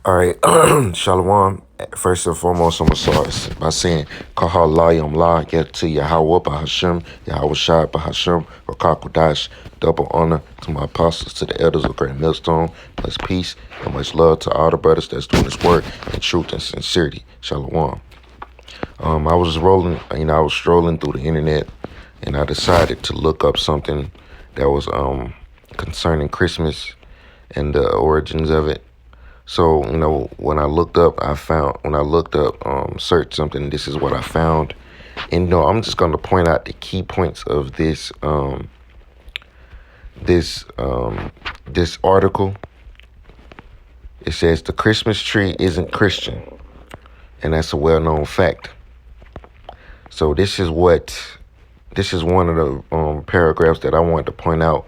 All right, Shalom. First and foremost, I'm gonna start by saying Kahalayam La get to Yahweh Bahashem, Yahweh Shai Bahashem, or Kakodash. Double honor to my apostles, to the elders of Great Millstone. Much peace and much love to all the brothers that's doing this work in truth and sincerity. Shalom. I was I was strolling through the internet, and I decided to look up something that was concerning Christmas and the origins of it. So, when I looked up, search something, this is what I found. And, I'm just going to point out the key points of this article. It says the Christmas tree isn't Christian. And that's a well-known fact. So this is one of the paragraphs that I wanted to point out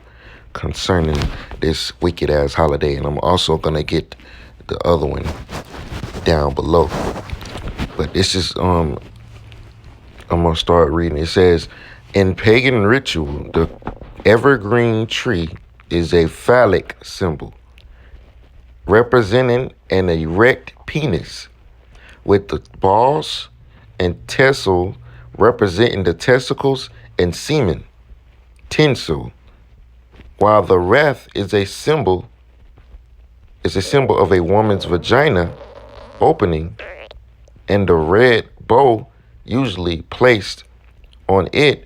concerning this wicked-ass holiday. And I'm also going to get the other one down below. But this is I'm gonna start reading. It says, in pagan ritual, the evergreen tree is a phallic symbol representing an erect penis with the balls and tassel representing the testicles and semen, tinsel, while the wreath is a symbol of a woman's vagina opening, and the red bow usually placed on it,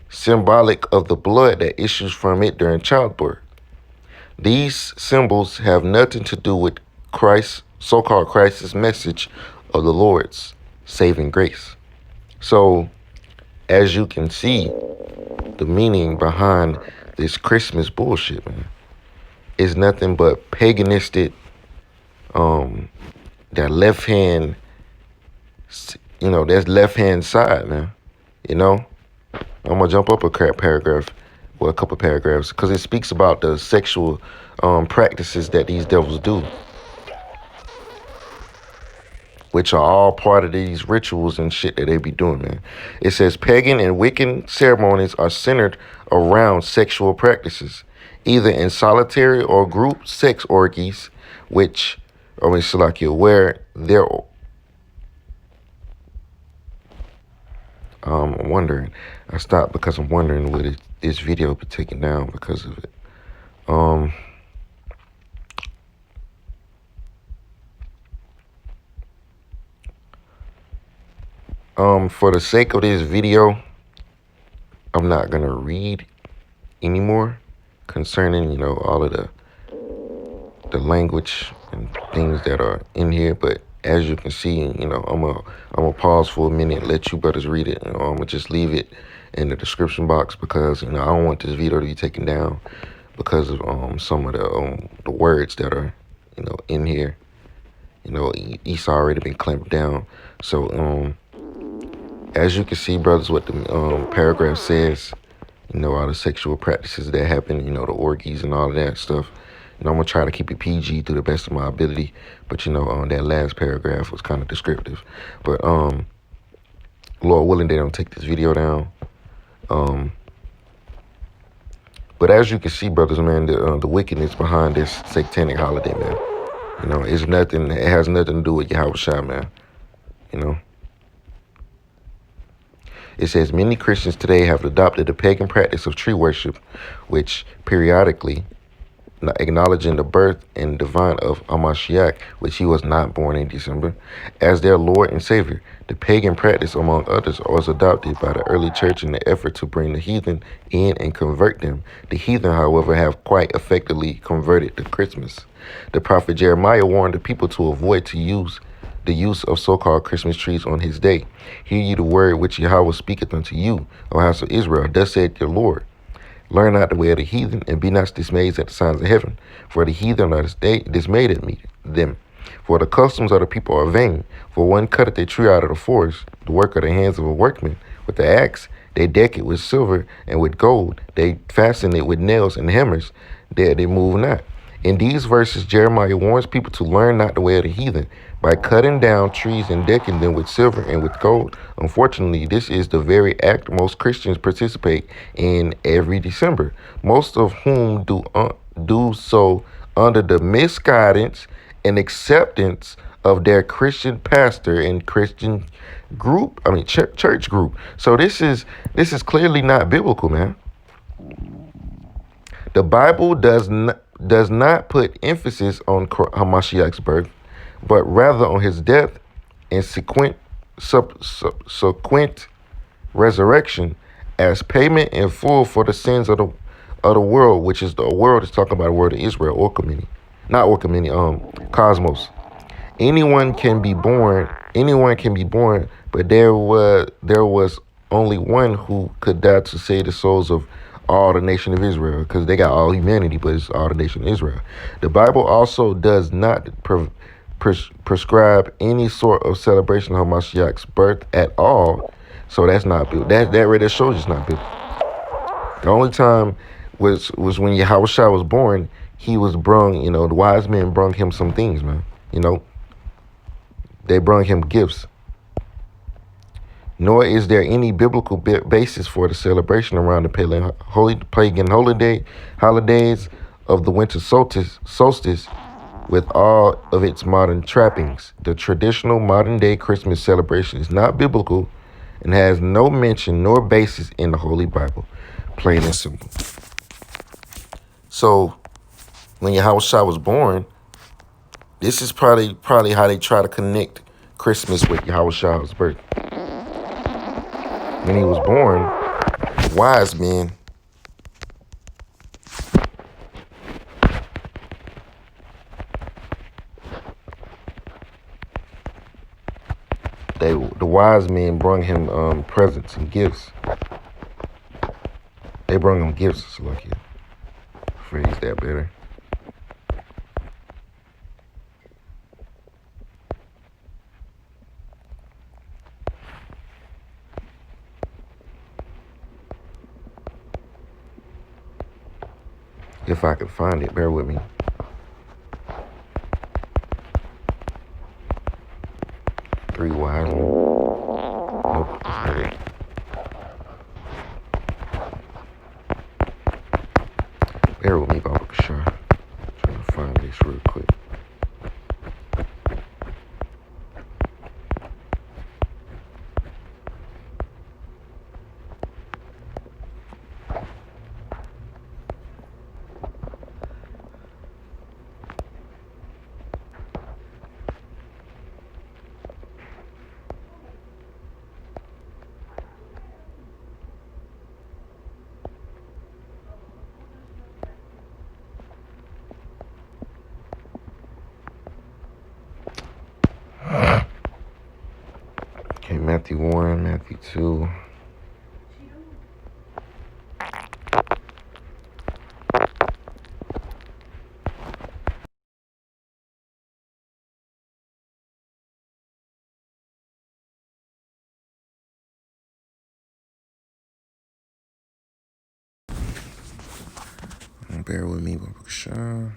symbolic of the blood that issues from it during childbirth. These symbols have nothing to do with so-called Christ's message of the Lord's saving grace. So, as you can see, the meaning behind this Christmas bullshit, man, is nothing but paganistic, that left hand, that's left hand side, man. I'm gonna jump up a couple paragraphs, because it speaks about the sexual practices that these devils do, which are all part of these rituals and shit that they be doing, man. It says pagan and Wiccan ceremonies are centered around sexual practices, either in solitary or group sex orgies, where they're I'm wondering. I stopped because I'm wondering would this video be taken down because of it. For the sake of this video, I'm not gonna read anymore concerning, all of the language and things that are in here. But as you can see, I'm gonna pause for a minute, let you brothers read it. I'm gonna just leave it in the description box because I don't want this video to be taken down because of some of the words that are in here. It's already been clamped down. So as you can see, brothers, what the paragraph says, all the sexual practices that happen, the orgies and all of that stuff. I'm going to try to keep it PG to the best of my ability. But, that last paragraph was kind of descriptive. But, Lord willing, they don't take this video down. But as you can see, brothers, man, the wickedness behind this satanic holiday, man, it has nothing to do with Yahweh Shai, man. It says many Christians today have adopted the pagan practice of tree worship, which periodically acknowledging the birth and divine of Amashiach, which he was not born in December, as their Lord and Savior. The pagan practice, among others, was adopted by the early church in the effort to bring the heathen in and convert them. The heathen, however, have quite effectively converted to Christmas. The prophet Jeremiah warned the people to avoid the use of so-called Christmas trees on his day. Hear ye the word which Yahweh speaketh unto you, O house of Israel. Thus saith your Lord. Learn not the way of the heathen, and be not dismayed at the signs of heaven. For the heathen are dismayed at them. For the customs of the people are vain. For one cutteth a tree out of the forest, the work of the hands of a workman. With the axe they deck it with silver and with gold. They fasten it with nails and hammers, that they move not. In these verses, Jeremiah warns people to learn not the way of the heathen by cutting down trees and decking them with silver and with gold. Unfortunately, this is the very act most Christians participate in every December, most of whom do so under the misguidance an acceptance of their Christian pastor and Christian group. I mean, church group. So this is clearly not biblical, man. The Bible does not put emphasis on Hamashiach's birth, but rather on his death and subsequent resurrection as payment in full for the sins of the world, which is the world is talking about the world of Israel, or community, not or community, cosmos. Anyone can be born, but there was only one who could die to save the souls of all the nation of Israel, because they got all humanity, but it's all the nation of Israel. The Bible also does not prescribe any sort of celebration of Mashiach's birth at all. So that's not biblical. That right there shows it's not biblical. The only time was when Yahushua was born. He was brung, the wise men brung him some things, man. They brung him gifts. Nor is there any biblical basis for the celebration around the pagan holidays of the winter solstice with all of its modern trappings. The traditional modern-day Christmas celebration is not biblical and has no mention nor basis in the Holy Bible. Plain and simple. So, when Yahushua was born, this is probably how they try to connect Christmas with Yahushua's birth. When he was born, wise men the wise men brought him presents and gifts. They brought him gifts. It's lucky. Phrase that better. If I could find it, bear with me. Three wise men. Nope, that's not it. Bear with me, Baba Kashar. Trying to find this real quick. Okay, Matthew 1, Matthew 2. Bear with me, Baba Kashar.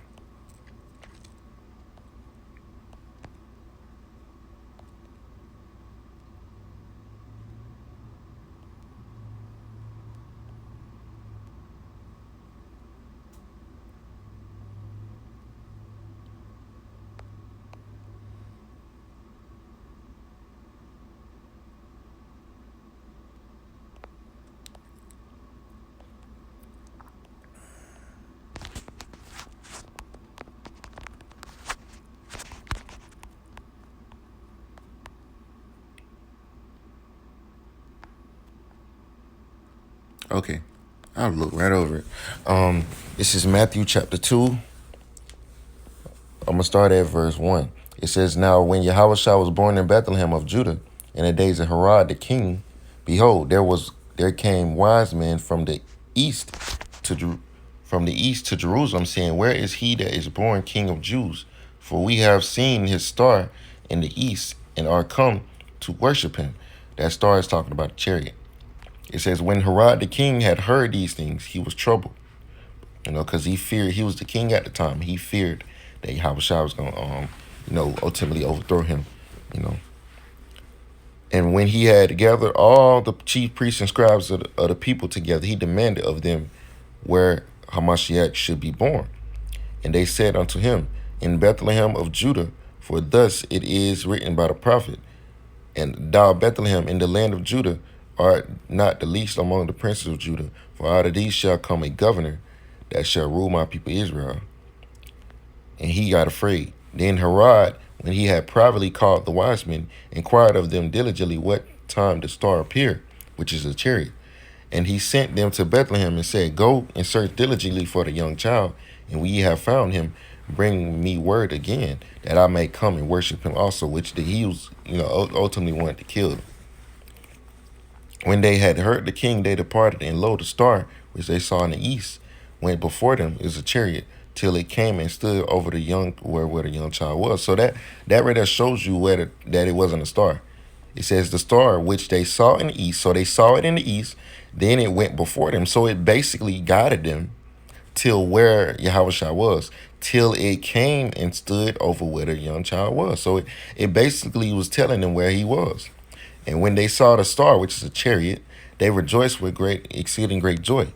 Okay, I'll look right over it. This is Matthew chapter 2. I'm going to start at verse 1. It says, Now when Yahushua was born in Bethlehem of Judah, in the days of Herod the king, behold, there came wise men from the east to Jerusalem, saying, Where is he that is born King of Jews? For we have seen his star in the east and are come to worship him. That star is talking about a chariot. It says, when Herod the king had heard these things, he was troubled, because he feared. He was the king at the time. He feared that Yahushua was going to, ultimately overthrow him, And when he had gathered all the chief priests and scribes of the people together, he demanded of them where Hamashiach should be born. And they said unto him, in Bethlehem of Judah, for thus it is written by the prophet, and thou, Bethlehem, in the land of Judah, art not the least among the princes of Judah, for out of these shall come a governor that shall rule my people Israel. And he got afraid. Then Herod, when he had privately called the wise men, inquired of them diligently what time the star appeared, which is a chariot. And he sent them to Bethlehem and said, Go and search diligently for the young child, and when ye have found him, bring me word again, that I may come and worship him also, which the Hebrews, ultimately wanted to kill him. When they had heard the king, they departed, and lo, the star, which they saw in the east, went before them as a chariot, till it came and stood over the young where the young child was. So that right there shows you that it wasn't a star. It says the star which they saw in the east. So they saw it in the east, then it went before them. So it basically guided them till where Yahushua was, till it came and stood over where the young child was. So it basically was telling them where he was. And when they saw the star, which is a chariot, they rejoiced with exceeding great joy.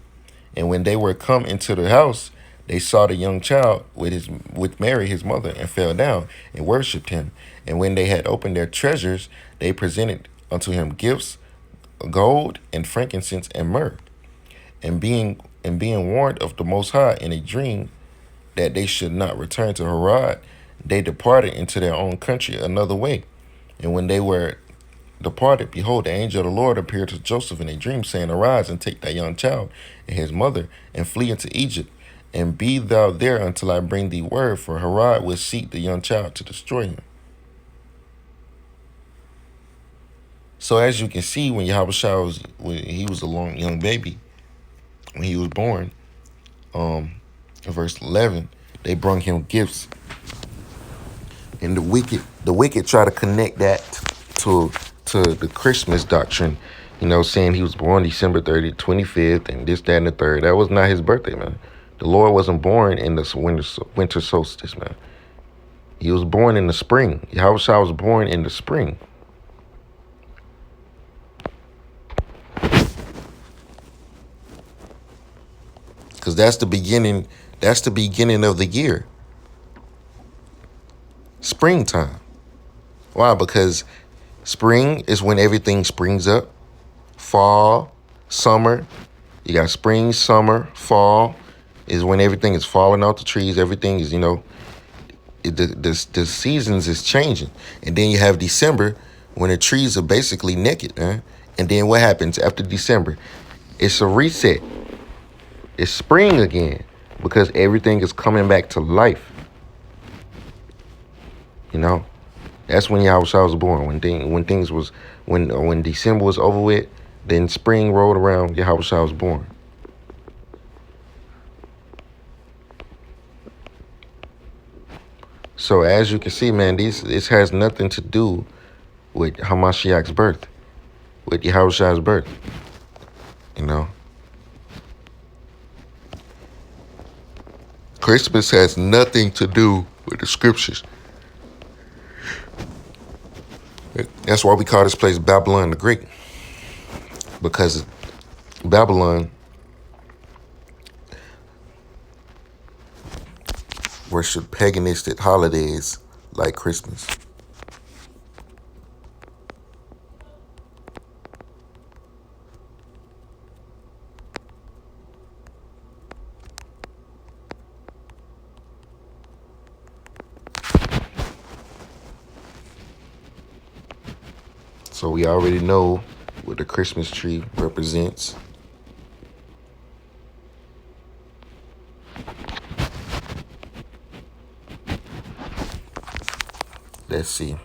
And when they were come into the house, they saw the young child with Mary, his mother, and fell down and worshipped him. And when they had opened their treasures, they presented unto him gifts, gold and frankincense and myrrh. And being warned of the Most High in a dream that they should not return to Herod, they departed into their own country another way. And when they were departed, behold, the angel of the Lord appeared to Joseph in a dream, saying, Arise and take thy young child and his mother, and flee into Egypt, and be thou there until I bring thee word, for Herod will seek the young child to destroy him. So as you can see, when Yahushua was a young baby, when he was born, in verse 11, they brought him gifts. And the wicked try to connect that to the Christmas doctrine, saying he was born December 30th, 25th, and this, that, and the third. That was not his birthday, man. The Lord wasn't born in the winter solstice, man. He was born in the spring. Yahushua was born in the spring. Because that's the beginning of the year. Springtime. Why? Because spring is when everything springs up. Fall, summer. You got spring, summer, fall is when everything is falling out the trees. Everything is, the seasons is changing. And then you have December when the trees are basically naked, man. And then what happens after December? It's a reset. It's spring again because everything is coming back to life. That's when Yahushua was born. When December was over with, then spring rolled around, Yahushua was born. So as you can see, man, this has nothing to do with Hamashiach's birth, with Yahushua's birth. Christmas has nothing to do with the scriptures. That's why we call this place Babylon the Great. Because Babylon worshiped paganistic holidays like Christmas. So we already know what the Christmas tree represents. Let's see.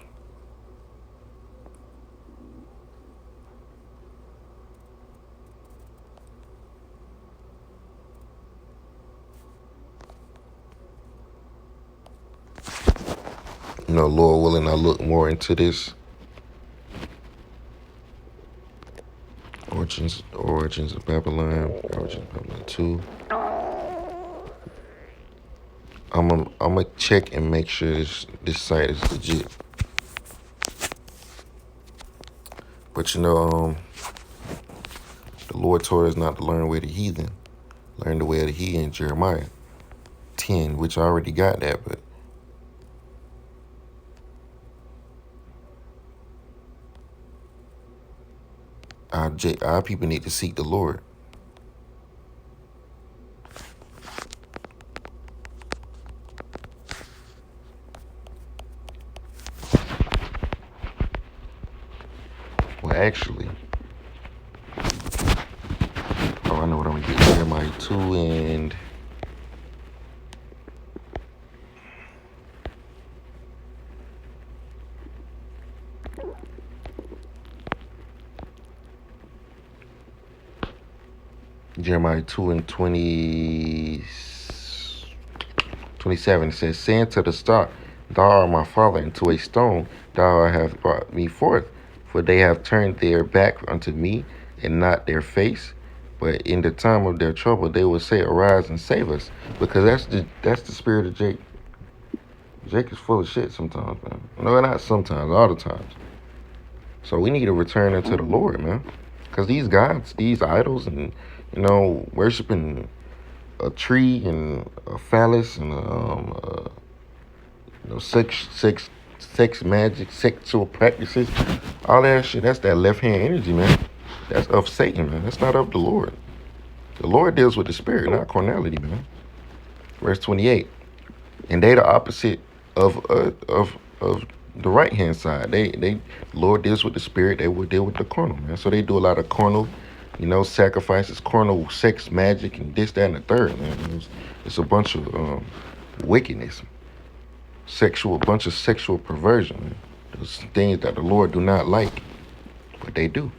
Lord willing, I'll look more into this. Origins of Babylon, Origins of Babylon 2. I'm gonna check and make sure this site is legit. But the Lord told us not to learn the way of the heathen. Learn the way of the heathen, Jeremiah 10, which I already got that, but Our people need to seek the Lord. Well, actually, I know what I'm gonna get. Jeremiah 2 and Jeremiah 2 and 27. It says, saying to the stock, thou art my father, and to a stone thou hast brought me forth. For they have turned their back unto me, and not their face. But in the time of their trouble, they will say, arise and save us. Because that's the spirit of Jake. Jake is full of shit sometimes, man. No, not sometimes, all the times. So we need to return unto the Lord, man. Because these gods, these idols, and, worshiping a tree and a phallus and sex magic, sexual practices, all that shit, that's that left hand energy, man. That's of Satan, man. That's not of the Lord. The Lord deals with the spirit, not carnality, man. Verse 28. And they the opposite of the right hand side. The Lord deals with the spirit, they will deal with the carnal, man. So they do a lot of carnal, sacrifices, carnal sex, magic, and this, that, and the third, man. It's a bunch of wickedness, bunch of sexual perversion, man. Those things that the Lord do not like, but they do.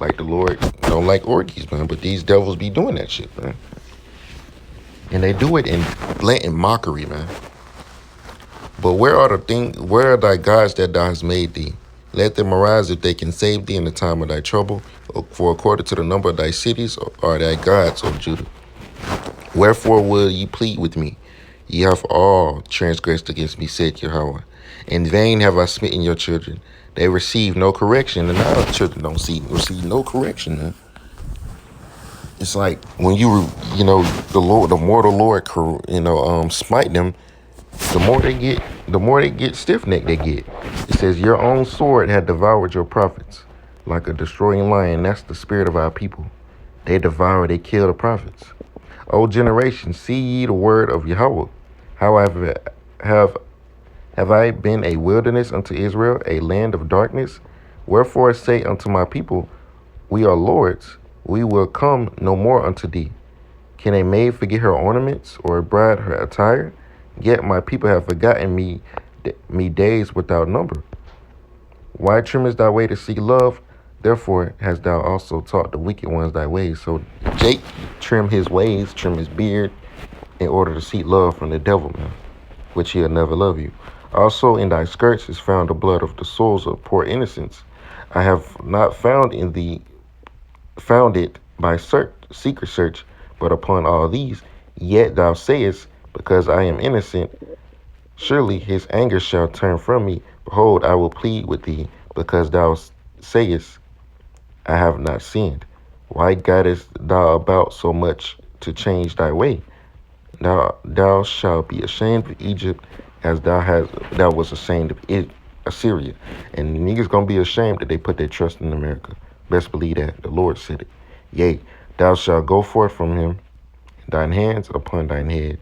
Like the Lord don't like orgies, man, but these devils be doing that shit, man. And they do it in blatant mockery, man. But where are thy gods that thou hast made thee? Let them arise if they can save thee in the time of thy trouble. For according to the number of thy cities are thy gods, O Judah. Wherefore will ye plead with me? Ye have all transgressed against me, said Yahweh. In vain have I smitten your children. They receive no correction, and our children don't receive no correction, man. It's like when the more the Lord, smite them, the more they get stiff-necked they get. It says, your own sword had devoured your prophets like a destroying lion. That's the spirit of our people. They devour, they kill the prophets. O generation, see ye the word of Yahweh. How have I been a wilderness unto Israel, a land of darkness? Wherefore say unto my people, we are lords, we will come no more unto thee. Can a maid forget her ornaments, or a bride her attire? Yet my people have forgotten me days without number. Why trimmest thy way to seek love? Therefore hast thou also taught the wicked ones thy ways. So Jake trim his ways, trim his beard, in order to seek love from the devil, man, which he'll never love you. Also in thy skirts is found the blood of the souls of poor innocents. I have not found it by secret search, but upon all these. Yet thou sayest, because I am innocent, surely his anger shall turn from me. Behold, I will plead with thee, because thou sayest, I have not sinned. Why guidest thou about so much to change thy way? Thou shalt be ashamed of Egypt, as thou was ashamed of Assyria. And niggas gonna be ashamed that they put their trust in America. Best believe that. The Lord said it. Yea, thou shalt go forth from him, thine hands upon thine head.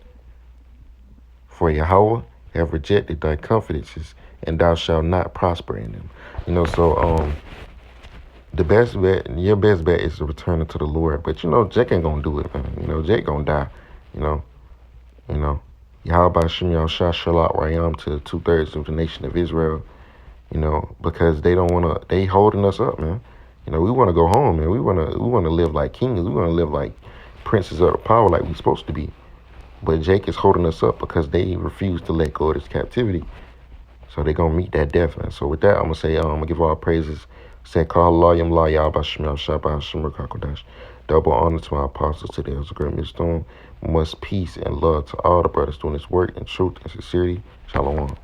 For Yahweh have rejected thy confidences, and thou shalt not prosper in them. Your best bet is to return unto the Lord. But Jake ain't gonna do it, man. Jake gonna die. Yahweh Hashem Yahushua Shalat Rayam to 2/3 of the nation of Israel. Because they holding us up, man. We want to go home, man. We want to live like kings. We want to live like princes of the power, like we supposed to be. But Jake is holding us up because they refuse to let go of this captivity. So they're going to meet that death, man. So with that, I'm going to say, I'm going to give all praises. Say, double honor to my apostles today. It was a great millstone. Much peace and love to all the brothers doing this work in truth and sincerity. Shalom.